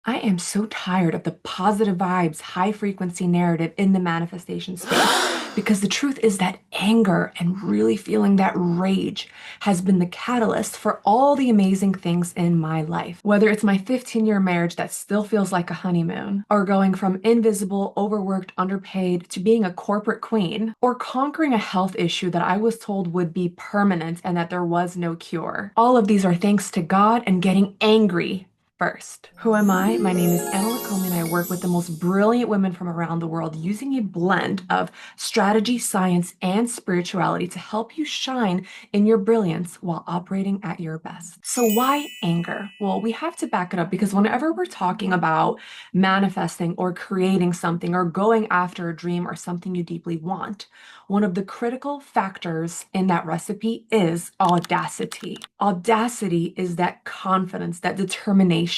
I am so tired of the positive vibes, high frequency narrative in the manifestation space because the truth is that anger and really feeling that rage has been the catalyst for all the amazing things in my life. Whether it's my 15-year marriage that still feels like a honeymoon, or going from invisible, overworked, underpaid to being a corporate queen, or conquering a health issue that I was told would be permanent and that there was no cure. All of these are thanks to God and getting angry first. Who am I? My name is Anna Lacombe and I work with the most brilliant women from around the world using a blend of strategy, science, and spirituality to help you shine in your brilliance while operating at your best. So why anger? Well, we have to back it up because whenever we're talking about manifesting or creating something or going after a dream or something you deeply want, one of the critical factors in that recipe is audacity. Audacity is that confidence, that determination,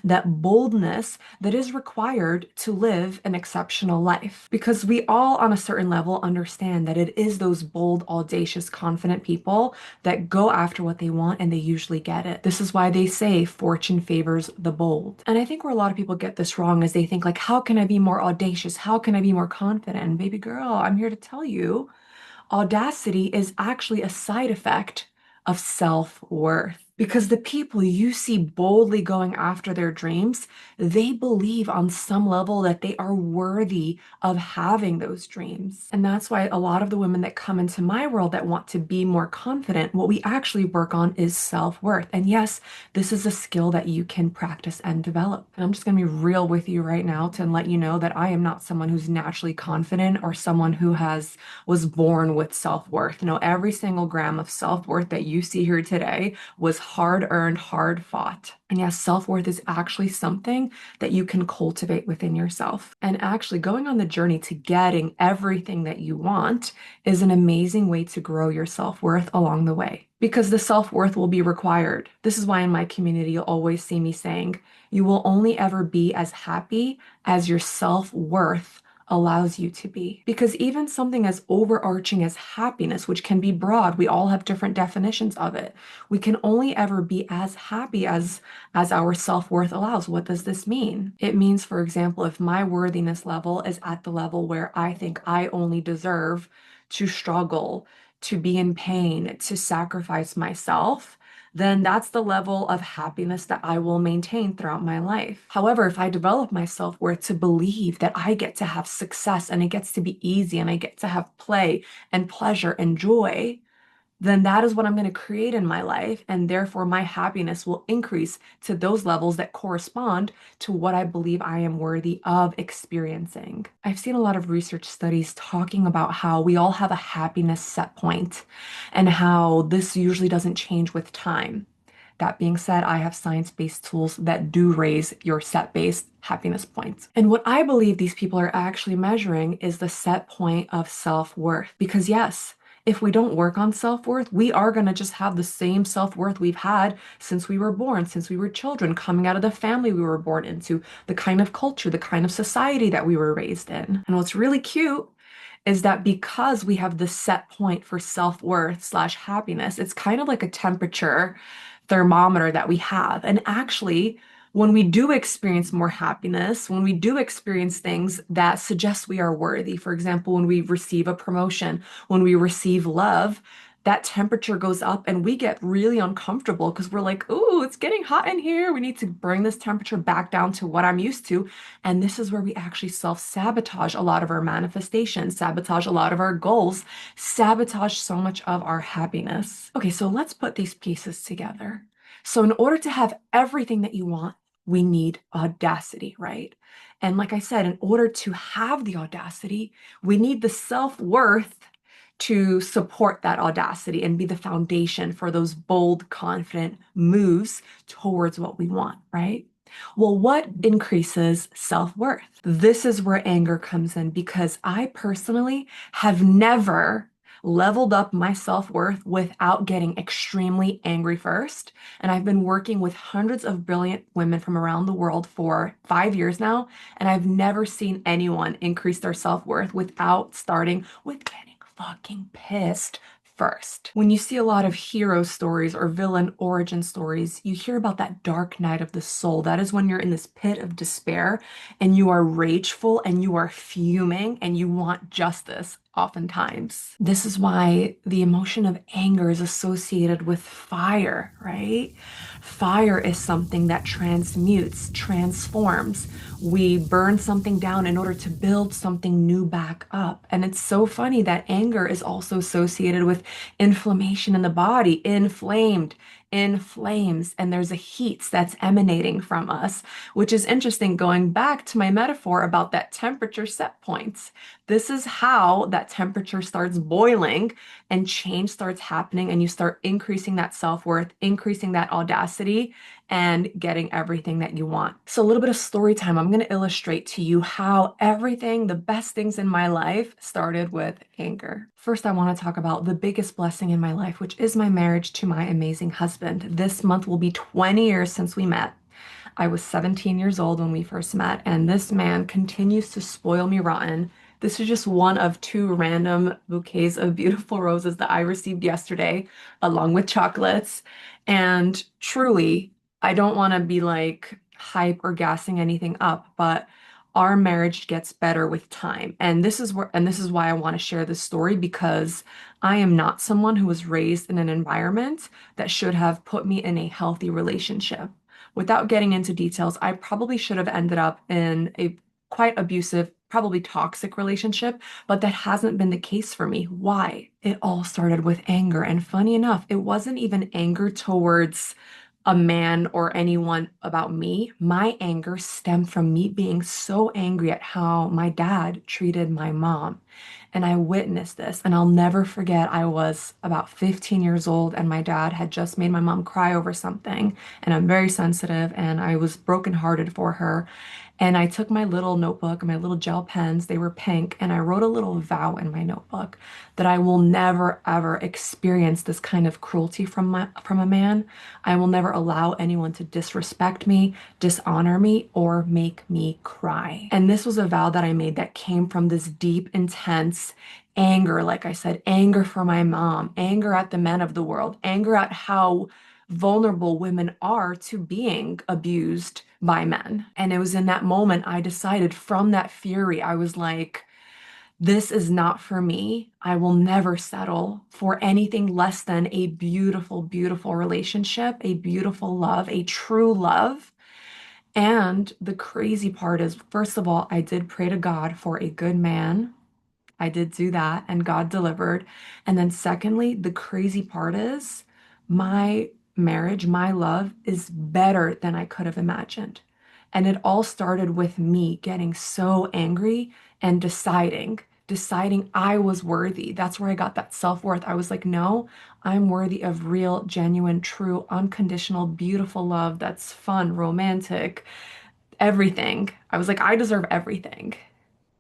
that boldness that is required to live an exceptional life. Because we all, on a certain level, understand that it is those bold, audacious, confident people that go after what they want and they usually get it. This is why they say fortune favors the bold. And I think where a lot of people get this wrong is they think like, how can I be more audacious? How can I be more confident? And baby girl, I'm here to tell you audacity is actually a side effect of self-worth. Because the people you see boldly going after their dreams, they believe on some level that they are worthy of having those dreams. And that's why a lot of the women that come into my world that want to be more confident, what we actually work on is self-worth. And yes, this is a skill that you can practice and develop. And I'm just going to be real with you right now to let you know that I am not someone who's naturally confident or someone who was born with self-worth. No, every single gram of self-worth that you see here today was hard earned, hard fought. And yes, self-worth is actually something that you can cultivate within yourself. And actually going on the journey to getting everything that you want is an amazing way to grow your self-worth along the way. Because the self-worth will be required. This is why in my community, you'll always see me saying, you will only ever be as happy as your self-worth allows you to be. Because even something as overarching as happiness, which can be broad, we all have different definitions of it. We can only ever be as happy as our self-worth allows. What does this mean? It means, for example, if my worthiness level is at the level where I think I only deserve to struggle, to be in pain, to sacrifice myself, then that's the level of happiness that I will maintain throughout my life. However, if I develop my self-worth to believe that I get to have success and it gets to be easy and I get to have play and pleasure and joy, then that is what I'm going to create in my life. And therefore, my happiness will increase to those levels that correspond to what I believe I am worthy of experiencing. I've seen a lot of research studies talking about how we all have a happiness set point and how this usually doesn't change with time. That being said, I have science-based tools that do raise your set-based happiness points. And what I believe these people are actually measuring is the set point of self-worth. Because yes, if we don't work on self-worth, we are going to just have the same self-worth we've had since we were born, since we were children, coming out of the family we were born into, the kind of culture, the kind of society that we were raised in. And what's really cute is that because we have the set point for self-worth slash happiness, it's kind of like a temperature thermometer that we have. And actually, when we do experience more happiness, when we do experience things that suggest we are worthy, for example, when we receive a promotion, when we receive love, that temperature goes up and we get really uncomfortable because we're like, oh, it's getting hot in here. We need to bring this temperature back down to what I'm used to. And this is where we actually self-sabotage a lot of our manifestations, sabotage a lot of our goals, sabotage so much of our happiness. Okay, so let's put these pieces together. So in order to have everything that you want, we need audacity, right? And like I said, in order to have the audacity, we need the self-worth to support that audacity and be the foundation for those bold, confident moves towards what we want, right? Well, what increases self-worth? This is where anger comes in because I personally have never leveled up my self-worth without getting extremely angry first. And I've been working with hundreds of brilliant women from around the world for 5 years now, and I've never seen anyone increase their self-worth without starting with getting fucking pissed first. When you see a lot of hero stories or villain origin stories, you hear about that dark night of the soul. That is when you're in this pit of despair and you are rageful and you are fuming and you want justice. Oftentimes, this is why the emotion of anger is associated with fire, right? Fire is something that transmutes, transforms. We burn something down in order to build something new back up. And it's so funny that anger is also associated with inflammation in the body, inflamed, in flames, and there's a heat that's emanating from us, which is interesting going back to my metaphor about that temperature set point. This is how that temperature starts boiling and change starts happening, and you start increasing that self-worth, increasing that audacity, and getting everything that you want. So a little bit of story time. I'm going to illustrate to you how everything, the best things in my life started with anger. First, I want to talk about the biggest blessing in my life, which is my marriage to my amazing husband. This month will be 20 years since we met. I was 17 years old when we first met, and this man continues to spoil me rotten. This is just one of two random bouquets of beautiful roses that I received yesterday, along with chocolates. And truly, I don't want to be like hype or gassing anything up, but our marriage gets better with time. And this is why I want to share this story, because I am not someone who was raised in an environment that should have put me in a healthy relationship. Without getting into details, I probably should have ended up in a quite abusive, probably toxic relationship, but that hasn't been the case for me. Why? It all started with anger. And funny enough, it wasn't even anger towards a man or anyone about me. My anger stemmed from me being so angry at how my dad treated my mom. And I witnessed this, and I'll never forget. I was about 15 years old, and my dad had just made my mom cry over something. And I'm very sensitive, and I was brokenhearted for her. And I took my little notebook, my little gel pens, they were pink, and I wrote a little vow in my notebook that I will never ever experience this kind of cruelty from a man. I will never allow anyone to disrespect me, dishonor me, or make me cry. And this was a vow that I made that came from this deep, intense anger, like I said, anger for my mom, anger at the men of the world, anger at how vulnerable women are to being abused by men. And it was in that moment I decided, from that fury, I was like, this is not for me. I will never settle for anything less than a beautiful, beautiful relationship, a beautiful love, a true love. And the crazy part is, first of all, I did pray to God for a good man. I did do that, and God delivered. And then, secondly, the crazy part is my marriage, my love is better than I could have imagined. And it all started with me getting so angry and deciding I was worthy. That's where I got that self-worth. I was like, no, I'm worthy of real, genuine, true, unconditional, beautiful love that's fun, romantic, everything. I was like, I deserve everything.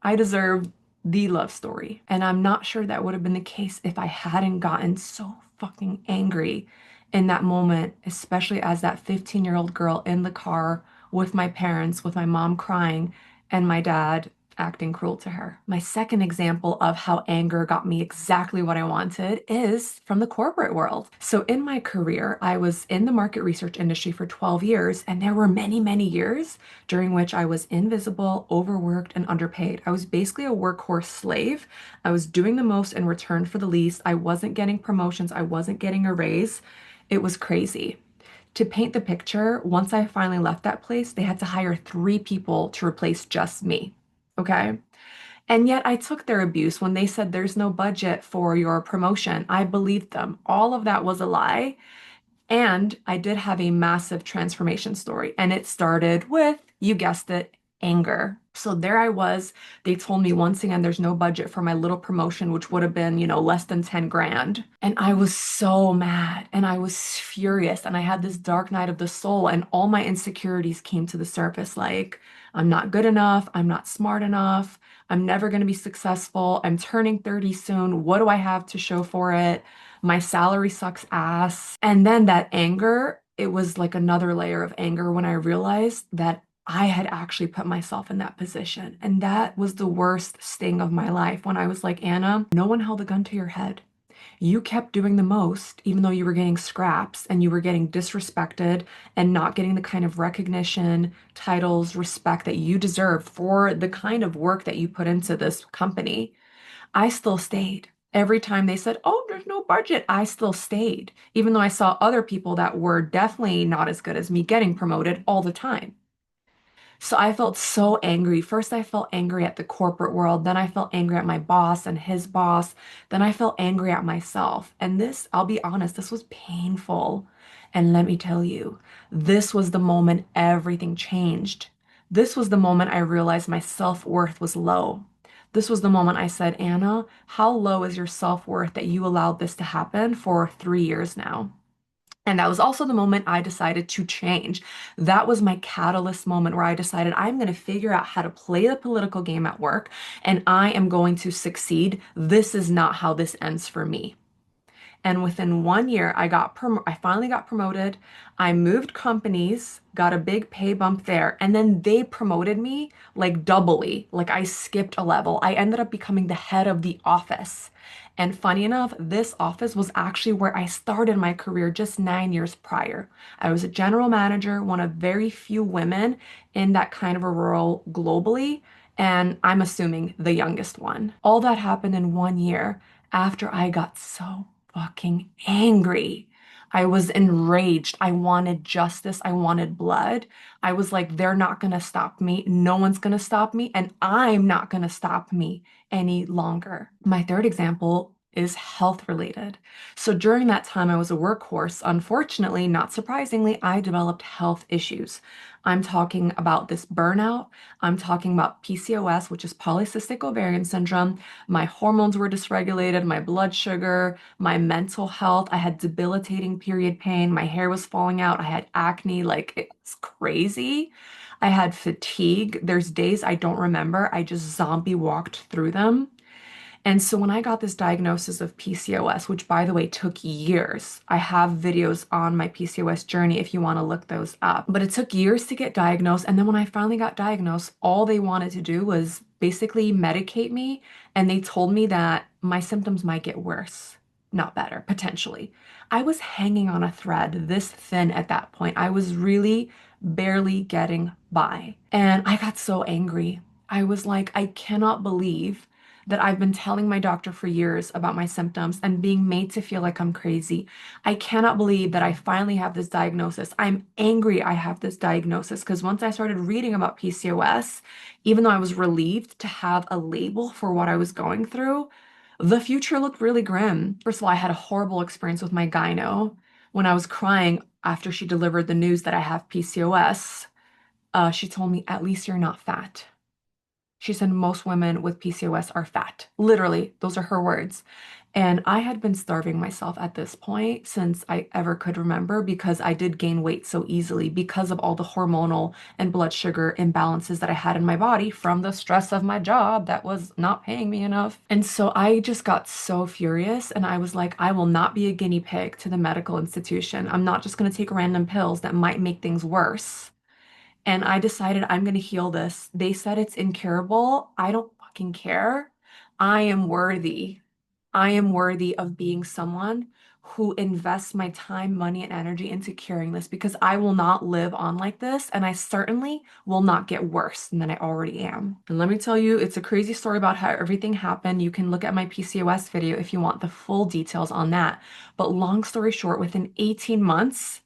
I deserve the love story. And I'm not sure that would have been the case if I hadn't gotten so fucking angry in that moment, especially as that 15-year-old girl in the car with my parents, with my mom crying, and my dad acting cruel to her. My second example of how anger got me exactly what I wanted is from the corporate world. So in my career, I was in the market research industry for 12 years, and there were many, many years during which I was invisible, overworked, and underpaid. I was basically a workhorse slave. I was doing the most in return for the least. I wasn't getting promotions. I wasn't getting a raise. It was crazy. To paint the picture, once I finally left that place, they had to hire three people to replace just me. Okay. And yet I took their abuse when they said there's no budget for your promotion. I believed them. All of that was a lie. And I did have a massive transformation story. And it started with, you guessed it, anger. So there I was. They told me once again, there's no budget for my little promotion, which would have been, less than 10 grand. And I was so mad and I was furious. And I had this dark night of the soul, and all my insecurities came to the surface like, I'm not good enough. I'm not smart enough. I'm never going to be successful. I'm turning 30 soon. What do I have to show for it? My salary sucks ass. And then that anger, it was like another layer of anger when I realized that I had actually put myself in that position. And that was the worst sting of my life, when I was like, Anna, no one held a gun to your head. You kept doing the most, even though you were getting scraps and you were getting disrespected and not getting the kind of recognition, titles, respect that you deserve for the kind of work that you put into this company. I still stayed. Every time they said, "Oh, there's no budget," I still stayed, even though I saw other people that were definitely not as good as me getting promoted all the time. So I felt so angry. First, I felt angry at the corporate world. Then I felt angry at my boss and his boss. Then I felt angry at myself. And this, I'll be honest, this was painful. And let me tell you, this was the moment everything changed. This was the moment I realized my self-worth was low. This was the moment I said, "Anna, how low is your self-worth that you allowed this to happen for 3 years now?" And that was also the moment I decided to change. That was my catalyst moment where I decided I'm going to figure out how to play the political game at work and I am going to succeed. This is not how this ends for me. And within 1 year, I finally got promoted. I moved companies, got a big pay bump there, and then they promoted me like doubly. Like I skipped a level. I ended up becoming the head of the office. And funny enough, this office was actually where I started my career just 9 years prior. I was a general manager, one of very few women in that kind of a role globally, and I'm assuming the youngest one. All that happened in 1 year after I got so fucking angry. I was enraged. I wanted justice. I wanted blood. I was like, they're not going to stop me. No one's going to stop me. And I'm not going to stop me any longer. My third example is health related. So during that time, I was a workhorse. Unfortunately, not surprisingly, I developed health issues. I'm talking about this burnout. I'm talking about PCOS, which is polycystic ovarian syndrome. My hormones were dysregulated, my blood sugar, my mental health. I had debilitating period pain. My hair was falling out. I had acne. Like it's crazy. I had fatigue. There's days I don't remember. I just zombie walked through them. And so when I got this diagnosis of PCOS, which by the way took years, I have videos on my PCOS journey if you want to look those up. But it took years to get diagnosed. And then when I finally got diagnosed, all they wanted to do was basically medicate me. And they told me that my symptoms might get worse, not better, potentially. I was hanging on a thread this thin at that point. I was really barely getting by. And I got so angry. I was like, I cannot believe that I've been telling my doctor for years about my symptoms and being made to feel like I'm crazy. I cannot believe that I finally have this diagnosis. I'm angry I have this diagnosis because once I started reading about PCOS, even though I was relieved to have a label for what I was going through, the future looked really grim. First of all, I had a horrible experience with my gyno when I was crying after she delivered the news that I have PCOS. She told me, "At least you're not fat." She said most women with PCOS are fat. Literally, those are her words. And I had been starving myself at this point since I ever could remember because I did gain weight so easily because of all the hormonal and blood sugar imbalances that I had in my body from the stress of my job that was not paying me enough. And so I just got so furious and I was like, I will not be a guinea pig to the medical institution. I'm not just going to take random pills that might make things worse. And I decided I'm going to heal this. They said it's incurable. I don't fucking care. I am worthy. I am worthy of being someone who invests my time, money, and energy into curing this because I will not live on like this. And I certainly will not get worse than I already am. And let me tell you, it's a crazy story about how everything happened. You can look at my PCOS video if you want the full details on that. But long story short, within 18 months,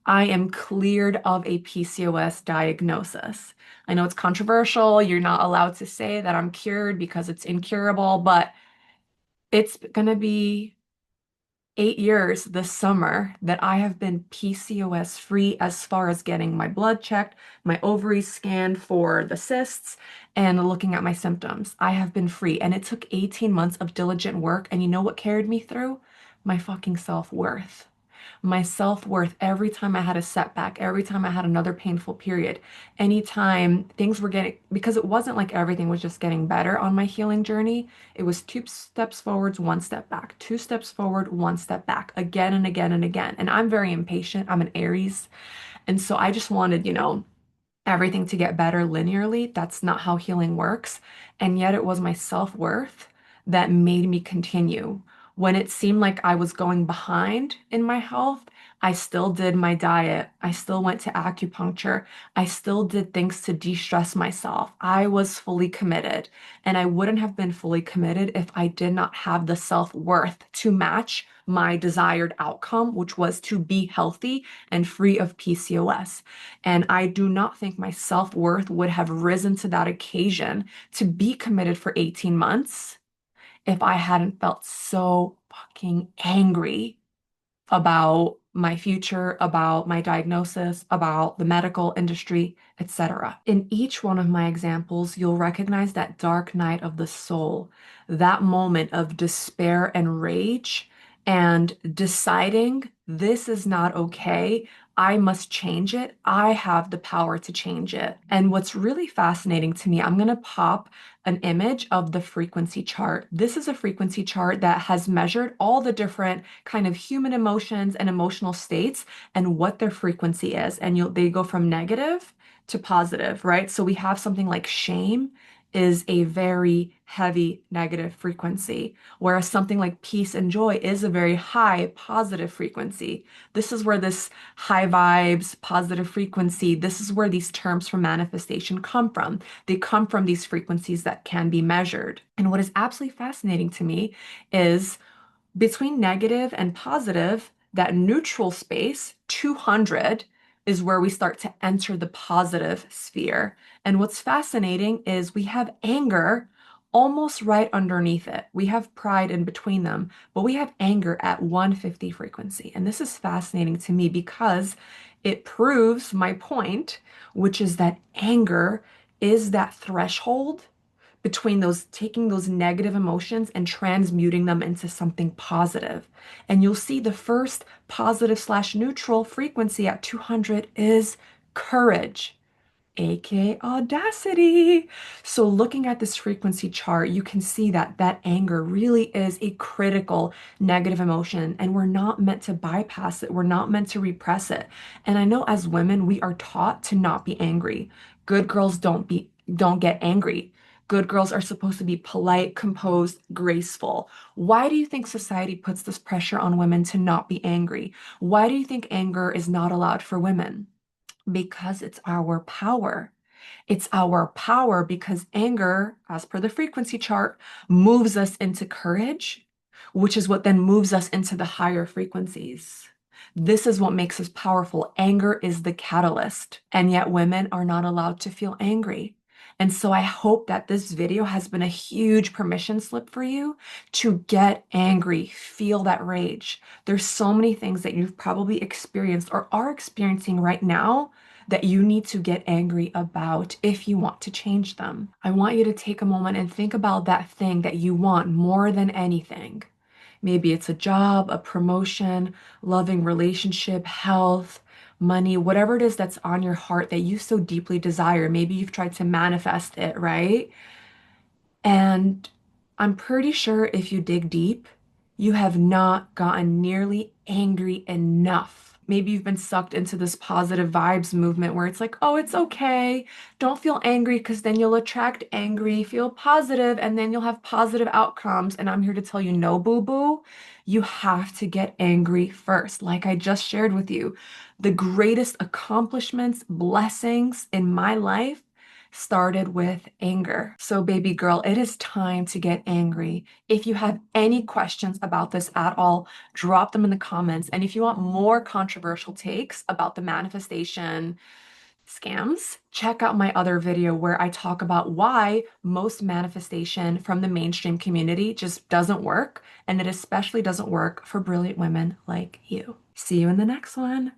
I am cleared of a PCOS diagnosis. I know it's controversial. You're not allowed to say that I'm cured because it's incurable, but it's going to be 8 years this summer that I have been PCOS free as far as getting my blood checked, my ovaries scanned for the cysts, and looking at my symptoms. I have been free, and it took 18 months of diligent work. And you know what carried me through? My fucking self-worth. My self-worth every time I had a setback, every time I had another painful period, anytime things were getting, because it wasn't like everything was just getting better on my healing journey. It was 2 steps forwards, 1 step back, 2 steps forward, 1 step back, again and again and again. And I'm very impatient. I'm an Aries. And so I just wanted, everything to get better linearly. That's not how healing works. And yet it was my self-worth that made me continue. When it seemed like I was going behind in my health, I still did my diet. I still went to acupuncture. I still did things to de-stress myself. I was fully committed, and I wouldn't have been fully committed if I did not have the self-worth to match my desired outcome, which was to be healthy and free of PCOS. And I do not think my self-worth would have risen to that occasion to be committed for 18 months if I hadn't felt so fucking angry about my future, about my diagnosis, about the medical industry, etc. In each one of my examples, you'll recognize that dark night of the soul, that moment of despair and rage, and deciding this is not okay. I must change it. I have the power to change it. And what's really fascinating to me, I'm going to pop an image of the frequency chart. This is a frequency chart that has measured all the different kind of human emotions and emotional states and what their frequency is. And they go from negative to positive, right? So we have something like shame is a very heavy negative frequency, whereas something like peace and joy is a very high positive frequency. This is where this high vibes, positive frequency, this is where these terms for manifestation come from. They come from these frequencies that can be measured. And what is absolutely fascinating to me is between negative and positive, that neutral space, 200, is where we start to enter the positive sphere. And what's fascinating is we have anger almost right underneath it. We have pride in between them, but we have anger at 150 frequency. And this is fascinating to me because it proves my point, which is that anger is that threshold between those taking those negative emotions and transmuting them into something positive. And you'll see the first positive slash neutral frequency at 200 is courage, aka audacity. So looking at this frequency chart, you can see that that anger really is a critical negative emotion, and we're not meant to bypass it. We're not meant to repress it. And I know as women, we are taught to not be angry. Good girls don't get angry. Good girls are supposed to be polite, composed, graceful. Why do you think society puts this pressure on women to not be angry? Why do you think anger is not allowed for women? Because it's our power. It's our power because anger, as per the frequency chart, moves us into courage, which is what then moves us into the higher frequencies. This is what makes us powerful. Anger is the catalyst, and yet women are not allowed to feel angry. And so I hope that this video has been a huge permission slip for you to get angry, feel that rage. There's so many things that you've probably experienced or are experiencing right now that you need to get angry about if you want to change them. I want you to take a moment and think about that thing that you want more than anything. Maybe it's a job, a promotion, loving relationship, health, money, whatever it is that's on your heart that you so deeply desire. Maybe you've tried to manifest it, right? And I'm pretty sure if you dig deep, you have not gotten nearly angry enough. Maybe you've been sucked into this positive vibes movement where it's like, oh, it's okay. Don't feel angry because then you'll attract angry. Feel positive and then you'll have positive outcomes. And I'm here to tell you, no, boo-boo. You have to get angry first. Like I just shared with you, the greatest accomplishments, blessings in my life started with anger. So, baby girl, it is time to get angry. If you have any questions about this at all, drop them in the comments. And if you want more controversial takes about the manifestation scams, check out my other video where I talk about why most manifestation from the mainstream community just doesn't work. And it especially doesn't work for brilliant women like you. See you in the next one.